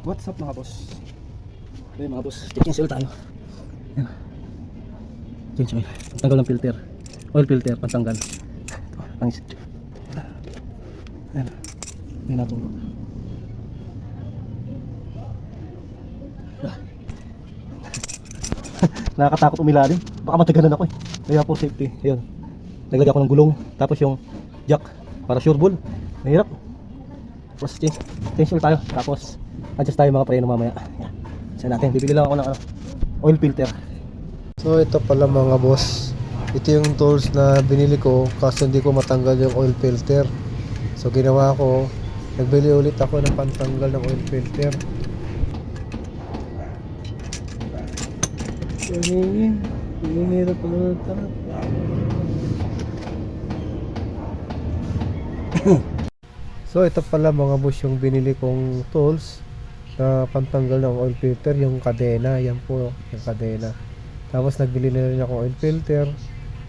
What's up mga boss? Okay mga boss, change oil tayo. Ayan. Change oil, pantanggal ng filter. Oil filter, pantanggal. Ito, ang isip. Ayan. Ayan natin. Nakakatakot umilalim. Baka matagalan ako eh. Kaya po safety. Ayan. Naglagay ako ng gulong. Tapos yung jack para sure ball. Mahirap. Tapos change oil tayo. Tapos adjust tayo mga preno mamaya. Ayan. Saan natin. Bibili lang ako ng oil filter. So ito pala mga boss, ito yung tools na binili ko kaso hindi ko matanggal yung oil filter. So ginawa ko, nagbili ulit ako ng pantanggal ng oil filter. Hinihirap pala ng tarap. So ito pala mga boss yung binili kong tools na pantanggal ng oil filter, yung kadena, yan po yung kadena. Tapos nagbili na rin ako oil filter,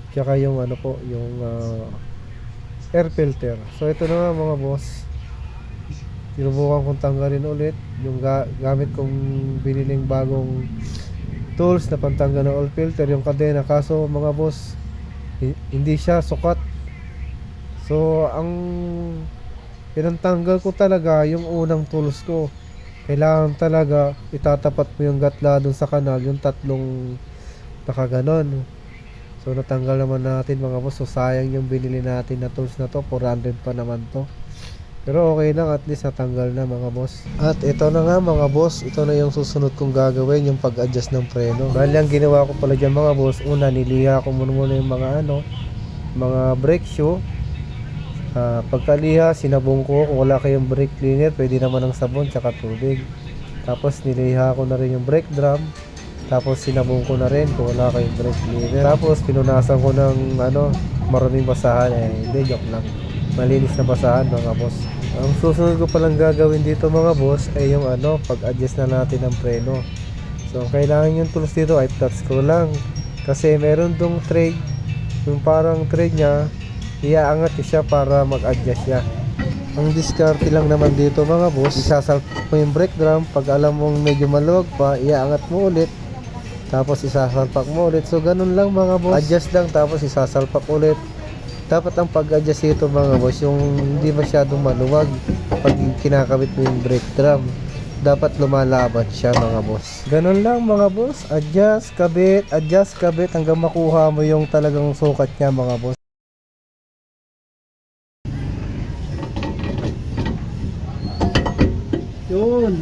tsaka yung ano po, yung air filter. So ito na nga mga boss, sinubukan kong tanggalin ulit yung gamit kong biniling bagong tools na pantanggal ng oil filter, yung kadena. Kaso mga boss, hindi siya sukat. So ang pinantanggal ko talaga yung unang tools ko. Kailangan talaga itatapat mo yung gatla dun sa kanal, yung tatlong nakaganon. So natanggal naman natin mga boss. So sayang yung binili natin na tools na to, 400 pa naman to. Pero okay lang, at least natanggal na mga boss. At ito na nga mga boss, ito na yung susunod kong gagawin, yung pag-adjust ng preno. Bali ang ginawa ko pala dyan mga boss, una niliha ko muna yung mga mga brake shoe. Pagkaliha, sinabong ko. Kung wala kayong brake cleaner, pwede naman ng sabon tsaka tubig. Tapos niliha ko na rin yung brake drum. Tapos sinabong ko na rin kung wala kayong brake cleaner. Tapos pinunasan ko ng maraming basahan. Hindi, joke lang. Malinis na basahan mga boss. Ang susunod ko palang gagawin dito mga boss ay yung pag-adjust na natin ng preno. So kailangan yung tools dito ay flat screw lang. Kasi meron dong thread, yung parang thread nya, iaangat siya para mag-adjust siya. Ang diskarte lang naman dito mga boss, isasalpak mo yung brake drum. Pag alam mong medyo maluwag pa, iaangat mo ulit, tapos isasalpak mo ulit. So ganun lang mga boss, adjust lang tapos isasalpak ulit. Dapat ang pag-adjust dito mga boss, yung hindi masyadong maluwag. Pag kinakabit mo yung brake drum, dapat lumalaban siya mga boss. Ganun lang mga boss, adjust, kabit hanggang makuha mo yung talagang sukat niya mga boss. Yun.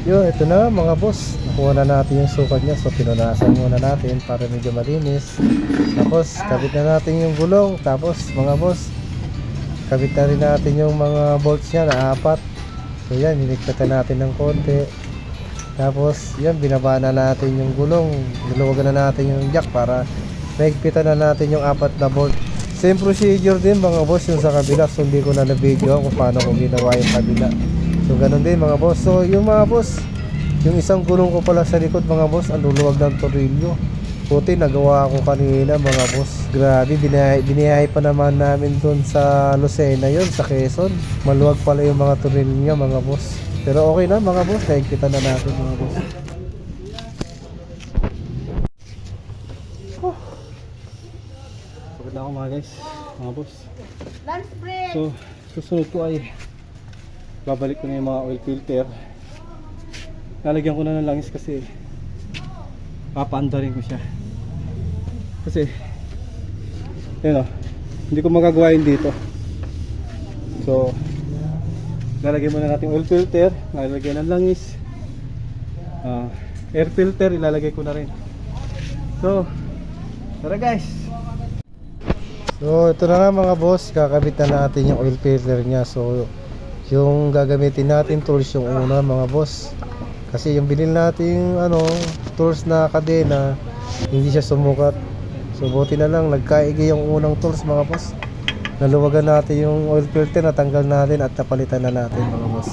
Yun, ito na mga boss. Nakuha na natin yung sukat niya. So pinunasan muna natin para medyo malinis. Tapos kabit na natin yung gulong. Tapos mga boss, kabit na rin natin yung mga bolts niya na 4. So yan, hinikatan natin ng konti. Tapos yan, binaba na natin yung gulong. Niluwagan na natin yung jack para maigpitan na natin yung 4 na bolt. Same procedure din mga boss yung sa kabila. So hindi ko na na-video kung paano ko ginawa yung kabila. So ganun din mga boss. So yung mga boss, yung isang gulong ko pala sa likod mga boss, ang luluwag ng tornilyo. Puti, nagawa ko kanina mga boss. Grabe, biniyahe pa naman namin dun sa Lucena yun, sa Quezon. Maluwag pala yung mga tornilyo niya mga boss. Pero okay na mga boss, naigpitan na natin mga boss. Pagod na ako mga guys, mga boss. Lunch break! So susunod ko ay babalik ko na yung mga oil filter. Lalagyan ko na ng langis kasi papaandarin ko siya. Kasi yun hindi ko magagawa yun dito. So lalagyan muna natin oil filter, lalagyan ng langis, air filter ilalagay ko na rin. So tara guys. So ito na nga mga boss, kakabit na natin yung oil filter nya. So yung gagamitin natin tools yung una mga boss, kasi yung binili natin tools na kadena hindi siya sumukat. So buti na lang nagkaigi yung unang tools mga boss. Naluwagan natin yung oil filter, natanggal natin at napalitan na natin mga boss.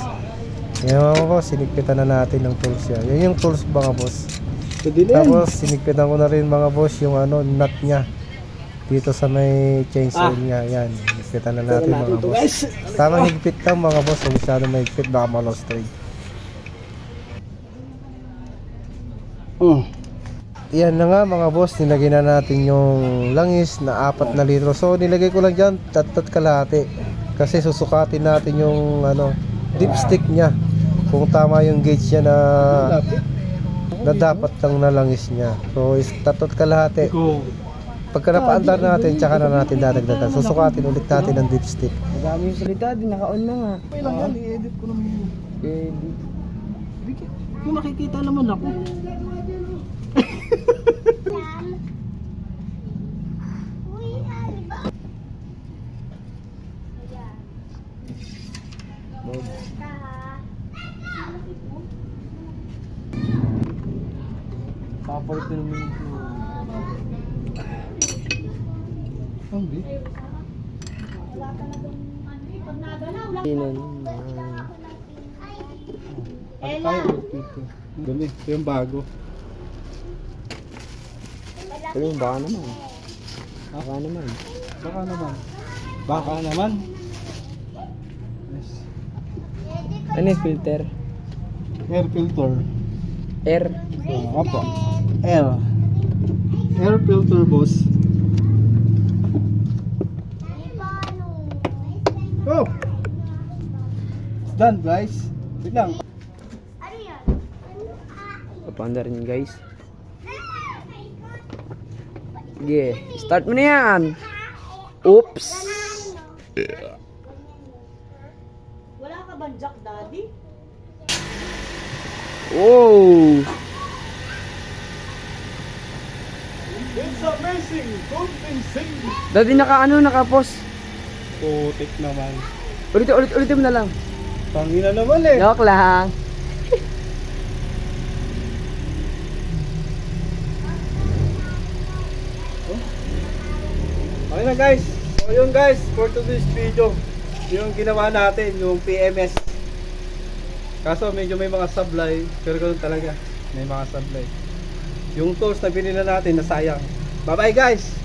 Yan mga boss, sinigpitan na natin ng tools yan. Yan yung tools mga boss. Pwede na yan. Tapos sinigpitan ko na rin mga boss yung ano, nut niya. Dito sa may chainsaw niya. Yan, sinigpitan na natin mga boss. Guys. Tamang higpit lang mga boss, kung masyado mahigpit baka ma-lost trade. Yan na nga mga boss, nilagay na natin yung langis na 4 na litro. So nilagay ko lang dyan, tatat kalahati. Kasi susukatin natin yung ano, dipstick niya. Kung tama yung gauge niya na dapat lang na langis niya. So is tatot kalahati. Pagka napaandar natin, tsaka na natin dadagdagan. Susukatin ulit natin ang dipstick. Madami yung salita, di naka-on na nga. Okay lang yan, i-edit ko naman yun. Edit. Kung nakikita naman ako. Papalit na naman ito. Hindi. Inan. Tayo dito. Dumi, ito yung bago. Pero baka naman. Baka naman. Baka naman. Baka naman. Yes. Ano yung filter? Air filter. Air. Opo. Air. Air filter, boss. Oh! Done, guys. Wait lang. Papaandar niyo guys. Sige, start mo na yan. Oops. Wala ka bang jack, daddy? Oh. It's amazing! Convincing! Dati naka-post. Putik naman. Ulitin mo na lang. Pangina naman eh. Joke lang. Okay na guys. So yun guys, for today's video, yung ginawa natin, yung PMS. Kaso medyo may mga sablay, pero ganoon talaga. May mga sablay. Yung tools na binila natin, nasayang. Bye bye guys!